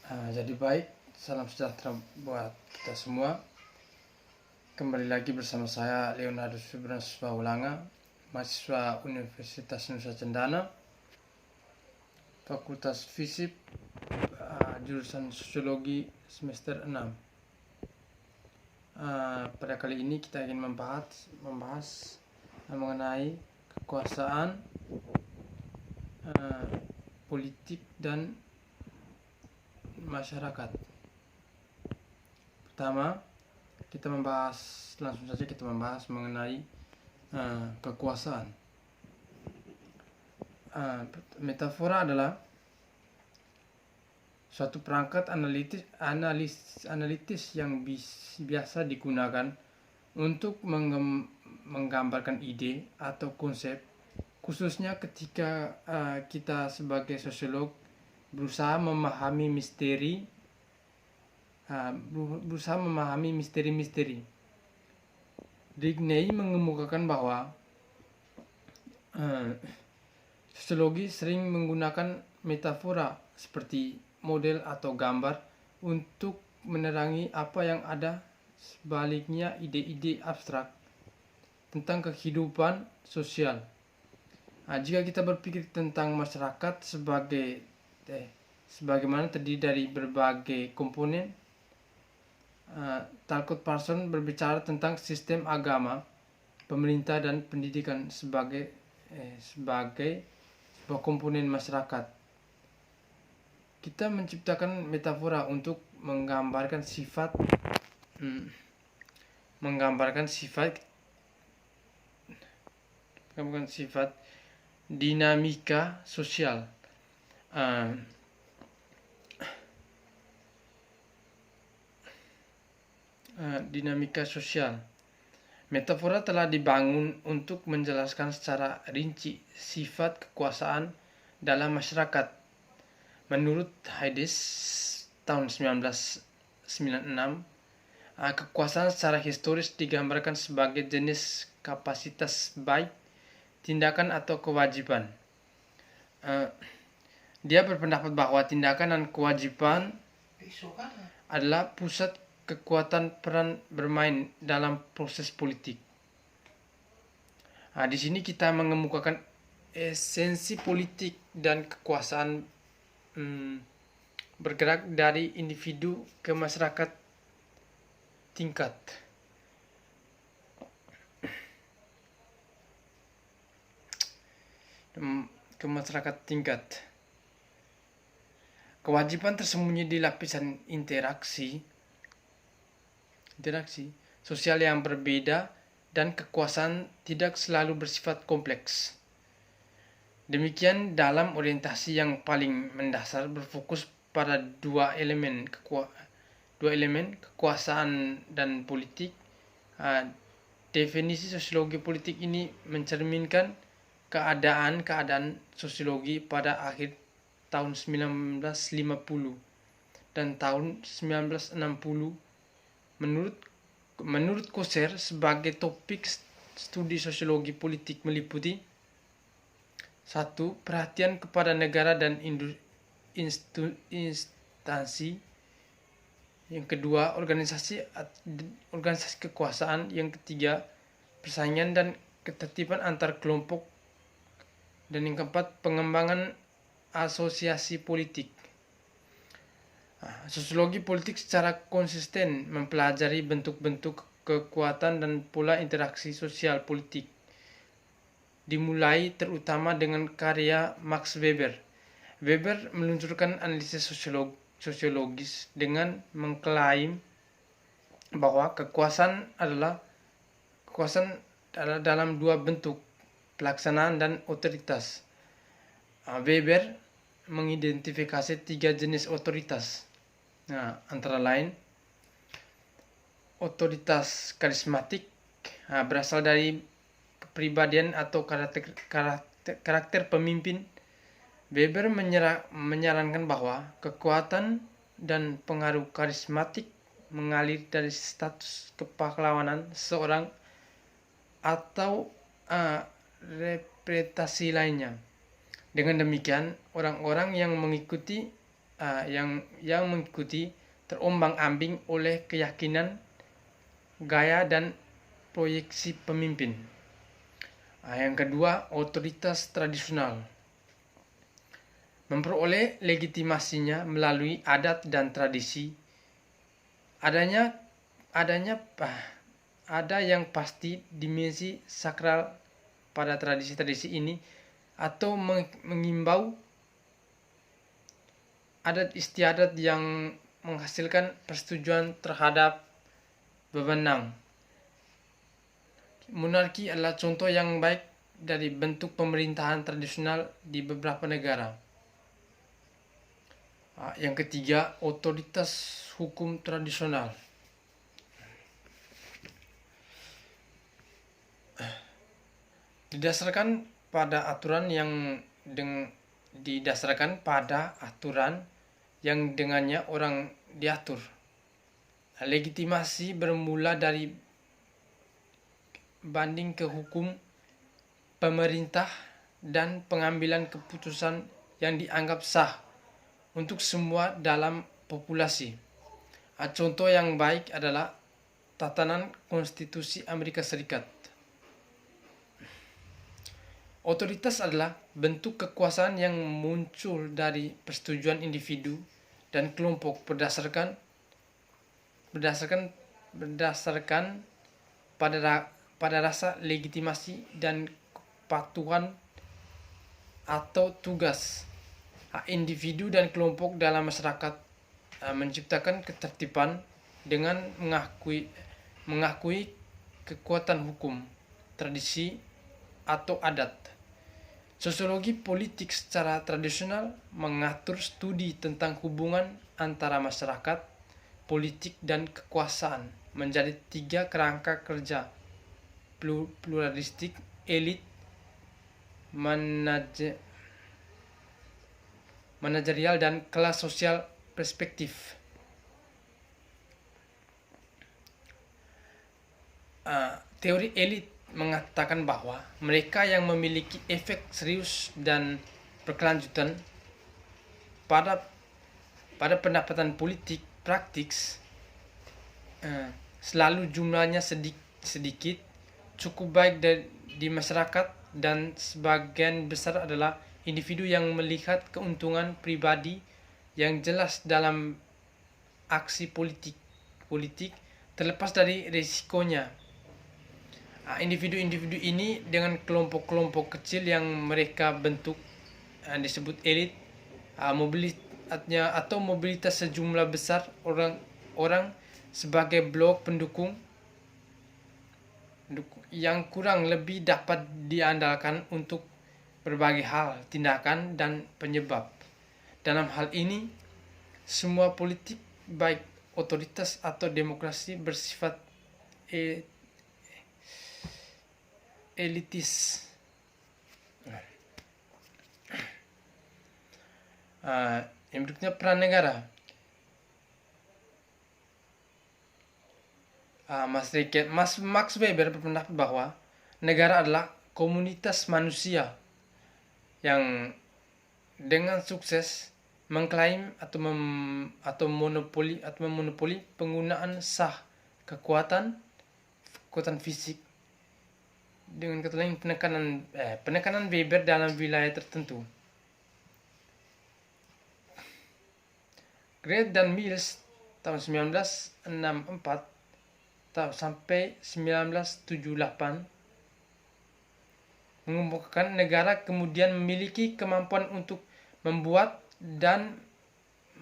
Jadi baik, salam sejahtera buat kita semua. Kembali lagi bersama saya Leonardo Subransus Ulanga, mahasiswa Universitas Nusa Cendana, Fakultas Fisip, jurusan Sosiologi semester 6. Pada kali ini kita ingin membahas mengenai kekuasaan, politik dan masyarakat. Pertama, langsung saja kita membahas mengenai kekuasaan. Metafora adalah suatu perangkat analitis yang biasa digunakan untuk menggambarkan ide atau konsep, khususnya ketika kita sebagai sosiolog berusaha memahami misteri-misteri. Digney mengemukakan bahwa sosiologi sering menggunakan metafora seperti model atau gambar untuk menerangi apa yang ada sebaliknya ide-ide abstrak tentang kehidupan sosial. Jika kita berpikir tentang masyarakat sebagaimana terdiri dari berbagai komponen, Talcott Parsons berbicara tentang sistem agama, pemerintah dan pendidikan sebagai sebuah komponen masyarakat. Kita menciptakan metafora untuk menggambarkan sifat dinamika sosial. Metafora telah dibangun untuk menjelaskan secara rinci sifat kekuasaan dalam masyarakat. Menurut Haydes tahun 1996, kekuasaan secara historis digambarkan sebagai jenis kapasitas baik, tindakan atau kewajiban. Dia berpendapat bahwa tindakan dan kewajiban adalah pusat kekuatan peran bermain dalam proses politik. Di sini kita mengemukakan esensi politik dan kekuasaan bergerak dari individu ke masyarakat tingkat. Kewajiban tersembunyi di lapisan interaksi sosial yang berbeda, dan kekuasaan tidak selalu bersifat kompleks. Demikian dalam orientasi yang paling mendasar berfokus pada dua elemen kekuasaan dan politik. Definisi sosiologi politik ini mencerminkan keadaan sosiologi pada akhir tahun 1950 dan tahun 1960. Menurut Koser, sebagai topik studi sosiologi politik meliputi 1. Perhatian kepada negara dan instansi. Yang kedua, organisasi kekuasaan. Yang ketiga, persaingan dan ketertiban antar kelompok. Dan yang keempat, pengembangan asosiasi politik. Sosiologi politik secara konsisten mempelajari bentuk-bentuk kekuatan dan pola interaksi sosial politik, dimulai terutama dengan karya Max Weber. Weber meluncurkan analisis sosiologis dengan mengklaim bahwa kekuasaan adalah dalam dua bentuk, pelaksanaan dan otoritas. Weber mengidentifikasi 3 jenis otoritas. Antara lain otoritas karismatik, berasal dari kepribadian atau karakter pemimpin. Weber menyarankan bahwa kekuatan dan pengaruh karismatik mengalir dari status kepahlawanan seseorang atau representasi lainnya. Dengan demikian, orang-orang yang mengikuti yang mengikuti terombang-ambing oleh keyakinan, gaya dan proyeksi pemimpin. Yang kedua, otoritas tradisional. Memperoleh legitimasinya melalui adat dan tradisi. Ada yang pasti dimensi sakral pada tradisi-tradisi ini atau mengimbau adat istiadat yang menghasilkan persetujuan terhadap wewenang. Monarki adalah contoh yang baik dari bentuk pemerintahan tradisional di beberapa negara. Yang ketiga, otoritas hukum tradisional. Didasarkan pada aturan yang dengannya orang diatur. Legitimasi bermula dari banding ke hukum pemerintah dan pengambilan keputusan yang dianggap sah untuk semua dalam populasi. Contoh yang baik adalah tatanan konstitusi Amerika Serikat. Otoritas adalah bentuk kekuasaan yang muncul dari persetujuan individu dan kelompok berdasarkan pada rasa legitimasi dan kepatuhan atau tugas individu dan kelompok dalam masyarakat menciptakan ketertiban dengan mengakui kekuatan hukum, tradisi, atau adat. Sosiologi politik secara tradisional mengatur studi tentang hubungan antara masyarakat, politik, dan kekuasaan menjadi 3 kerangka kerja: pluralistik, elit, manajerial, dan kelas sosial perspektif. Teori elit mengatakan bahwa mereka yang memiliki efek serius dan berkelanjutan pada pendapatan politik praktis, selalu jumlahnya sedikit, cukup baik di masyarakat, dan sebagian besar adalah individu yang melihat keuntungan pribadi yang jelas dalam aksi politik terlepas dari risikonya. Individu-individu ini dengan kelompok-kelompok kecil yang mereka bentuk disebut elit, mobilitas sejumlah besar orang sebagai blok pendukung yang kurang lebih dapat diandalkan untuk berbagai hal, tindakan, dan penyebab. Dalam hal ini, semua politik baik otoritas atau demokrasi bersifat elitis. Yang berikutnya, peran negara. Max Weber berpendapat bahwa negara adalah komunitas manusia yang dengan sukses mengklaim atau memonopoli penggunaan sah kekuatan fisik, dengan kata lain penekanan Weber dalam wilayah tertentu. Gregg dan Mills tahun 1964 sampai 1978 mengemukakan negara kemudian memiliki kemampuan untuk membuat dan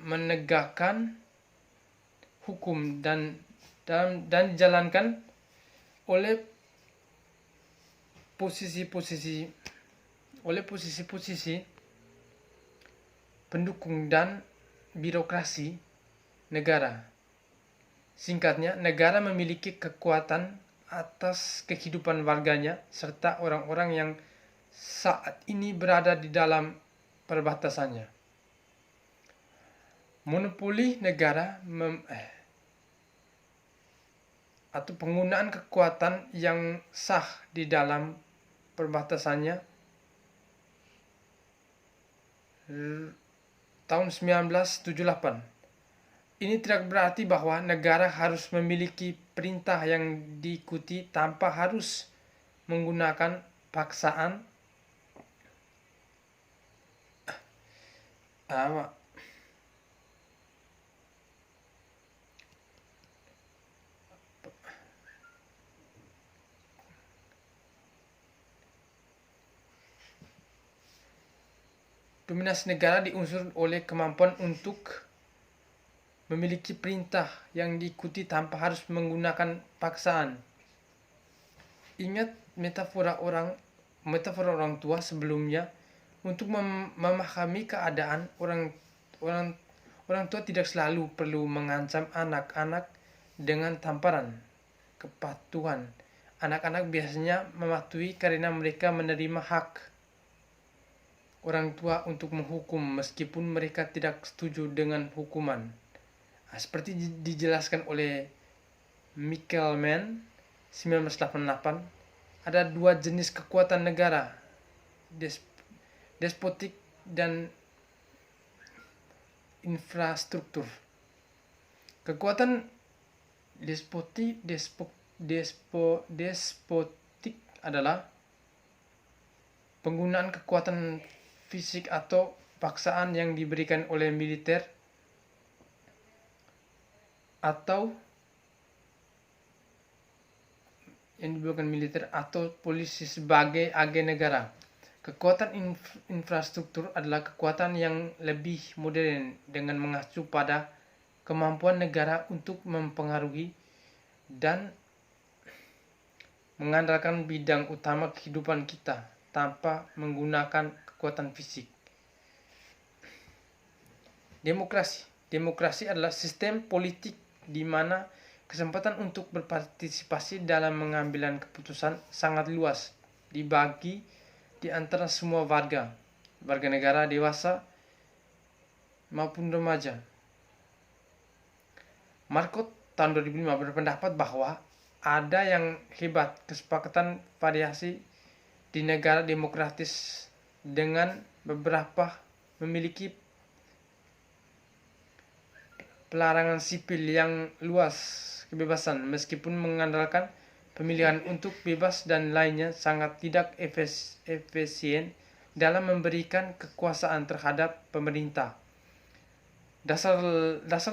menegakkan hukum dan dijalankan oleh posisi-posisi pendukung dan birokrasi negara. Singkatnya, negara memiliki kekuatan atas kehidupan warganya serta orang-orang yang saat ini berada di dalam perbatasannya. Monopoli negara atau penggunaan kekuatan yang sah di dalam perbatasannya tahun 1978. Ini tidak berarti bahwa negara harus memiliki perintah yang diikuti tanpa harus menggunakan paksaan. Dominasi negara diunsur oleh kemampuan untuk memiliki perintah yang diikuti tanpa harus menggunakan paksaan. Ingat metafora orang tua sebelumnya. Untuk memahami keadaan, orang tua tidak selalu perlu mengancam anak-anak dengan tamparan. Kepatuhan. Anak-anak biasanya mematuhi karena mereka menerima hak orang tua untuk menghukum meskipun mereka tidak setuju dengan hukuman. Seperti dijelaskan oleh Michael Mann 1988, ada dua jenis kekuatan negara, despotik dan infrastruktur. Kekuatan despotik adalah penggunaan kekuatan fisik atau paksaan yang diberikan oleh militer atau polisi sebagai agen negara. Kekuatan infrastruktur adalah kekuatan yang lebih modern dengan mengacu pada kemampuan negara untuk mempengaruhi dan mengandalkan bidang utama kehidupan kita tanpa menggunakan kekuatan fisik. Demokrasi adalah sistem politik di mana kesempatan untuk berpartisipasi dalam mengambil keputusan sangat luas dibagi di antara semua warga negara dewasa maupun remaja. Marquardt tahun 2005 berpendapat bahwa ada yang hebat kesepakatan variasi di negara demokratis dengan beberapa memiliki pelarangan sipil yang luas kebebasan meskipun mengandalkan pemilihan untuk bebas dan lainnya sangat tidak efisien dalam memberikan kekuasaan terhadap pemerintah. Dasar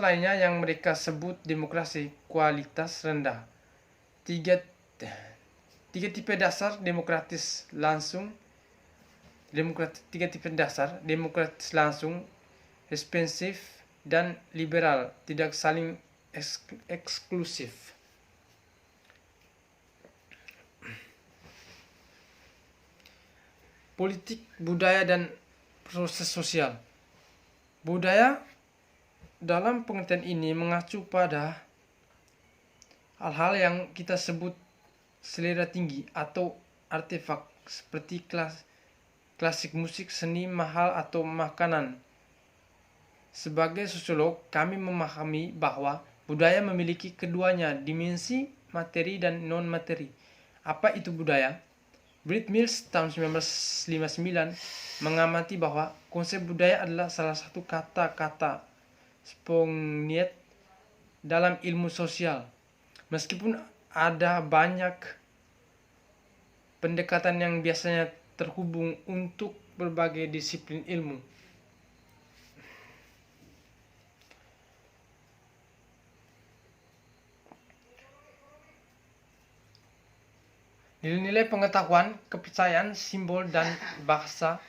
lainnya yang mereka sebut demokrasi kualitas rendah. Tiga tipe dasar demokratis langsung, responsif, dan liberal tidak saling eksklusif. Politik, budaya, dan proses sosial. Budaya dalam pengertian ini mengacu pada hal-hal yang kita sebut selera tinggi atau artefak seperti klasik musik, seni, mahal, atau makanan. Sebagai sosiolog, kami memahami bahwa budaya memiliki keduanya, dimensi materi dan non-materi. Apa itu budaya? Britt Mills tahun 1959 mengamati bahwa konsep budaya adalah salah satu kata-kata spongniet dalam ilmu sosial. Meskipun ada banyak pendekatan yang biasanya terhubung untuk berbagai disiplin ilmu. Nilai-nilai pengetahuan, kepercayaan, simbol, dan bahasa,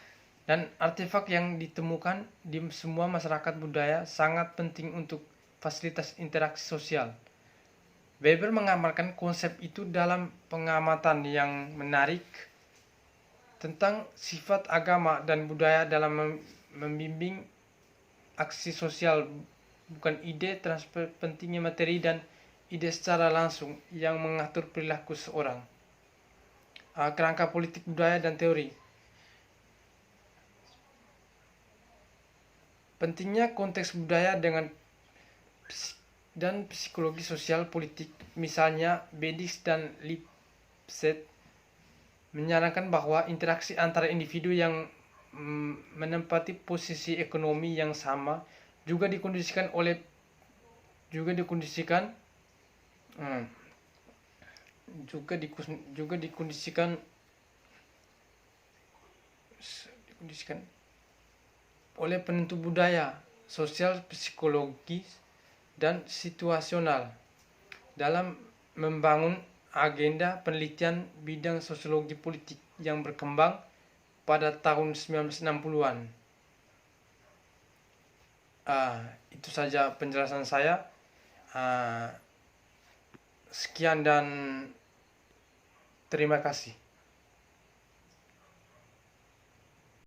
dan artefak yang ditemukan di semua masyarakat budaya sangat penting untuk fasilitas interaksi sosial. Weber mengamalkan konsep itu dalam pengamatan yang menarik tentang sifat agama dan budaya dalam membimbing aksi sosial, bukan ide transfer pentingnya materi dan ide secara langsung yang mengatur perilaku seorang. Kerangka politik budaya dan teori. Pentingnya konteks budaya dan psikologi sosial politik, misalnya Bedix dan Lipset menyarankan bahwa interaksi antara individu yang menempati posisi ekonomi yang sama juga dikondisikan juga dikondisikan hmm, juga dikondisikan oleh penentu budaya, sosial, psikologis, dan situasional dalam membangun agenda penelitian bidang sosiologi politik yang berkembang pada tahun 1960-an. Itu saja penjelasan saya. Sekian dan terima kasih.